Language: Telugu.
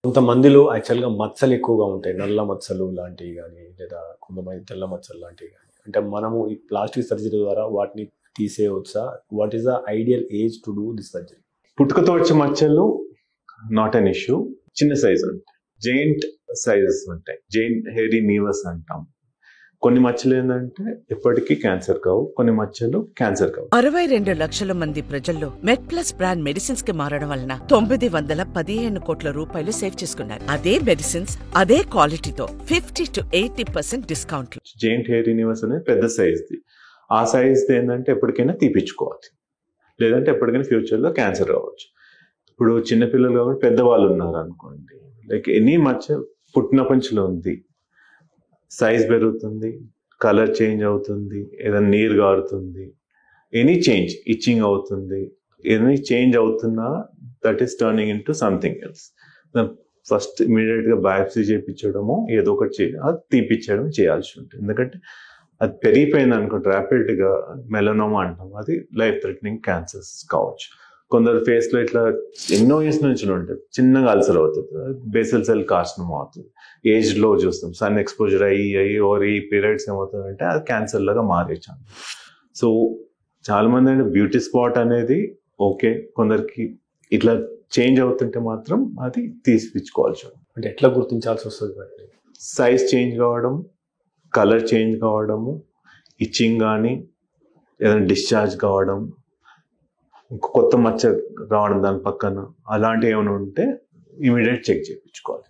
కొంతమందిలో యాక్చువల్‌గా మచ్చలు ఎక్కువగా ఉంటాయి. నల్ల మచ్చలు లాంటివి గానీ, లేదా కొంతమంది తెల్ల మచ్చలు లాంటివి గానీ. అంటే మనము ఈ ప్లాస్టిక్ సర్జరీ ద్వారా వాటిని తీసేయవచ్చా? What is the ideal age to do this surgery? పుట్టుకతో వచ్చే మచ్చలు నాట్ అన్ ఇష్యూ. చిన్న సైజు ఉంటాయి, జెయింట్ సైజెస్ ఉంటాయి, జెయింట్ హెయిరీ నీవస్ అంటాం. కొన్ని మచ్చలు ఏంటంటే ఎప్పటికీ క్యాన్సర్ కావు, కొన్ని మచ్చలు క్యాన్సర్ కావు. 62 లక్షల మంది ప్రజల్లో మెడ్ ప్లస్ బ్రాండ్ మెడిసిన్స్ కి మారడం వలన 915 కోట్ల రూపాయలు సేవ్ చేసుకున్నారు. అదే మెడిసిన్స్ అదే క్వాలిటీతో 50 to 80% డిస్కౌంట్. జెయింట్ హెయిరీ నీవస్ అనేది పెద్ద సైజ్ది. ఆ సైజ్ ఏంటంటే ఎప్పటికైనా తీపించుకోవాలి, లేదంటే ఎప్పటికైనా ఫ్యూచర్లో క్యాన్సర్ రావచ్చు. ఇప్పుడు చిన్నపిల్లలు కాబట్టి పెద్దవాళ్ళు ఉన్నారు అనుకోండి, లైక్ ఎనీ మచ్చ పుట్టినప్పటి నుంచి ఉంది, సైజ్ పెరుగుతుంది, కలర్ చేంజ్ అవుతుంది, ఏదైనా నీరు గారుతుంది, ఎనీ చేంజ్ ఇచ్చింగ్ అవుతుంది, ఎనీ చేంజ్ అవుతున్నా that is turning in to something else. First ఇమీడియట్గా బయాప్సీ చేయించడము ఏదో ఒకటి అది తీపిచ్చడం చేయాల్సి ఉంటుంది. ఎందుకంటే అది పెరిగిపోయింది అనుకోండి ర్యాపిడ్గా మెలనోమా అంటాం, అది లైఫ్ థ్రెటనింగ్ క్యాన్సర్స్ కావచ్చు. కొందరు ఫేస్లో ఇట్లా ఎన్నో ఇయర్స్ నుంచి ఉంటుంది, చిన్నగా అల్సర్ అవుతుంది, బేసల్ సెల్ కార్సినోమా అవుతుంది. ఏజ్లో చూస్తాం సన్ ఎక్స్పోజర్ అయ్యి ఓవర్ ఈ పీరియడ్స్ ఏమవుతుందంటే అది క్యాన్సర్ లాగా మారేచాను. సో చాలామంది అంటే బ్యూటీ స్పాట్ అనేది ఓకే, కొందరికి ఇట్లా చేంజ్ అవుతుంటే మాత్రం అది తీసిపించుకోవాల్సి ఉంటుంది. అంటే ఎట్లా గుర్తించాల్సి వస్తుంది? సైజ్ చేంజ్ కావడం, కలర్ చేంజ్ కావడము, ఇచ్చింగ్ కానీ ఏదైనా డిశ్చార్జ్ కావడం, కొత్త మచ్చ రావడం దాని పక్కన, అలాంటివి ఏమైనా ఉంటే ఇమీడియట్ చెక్ చేయించుకోవాలి.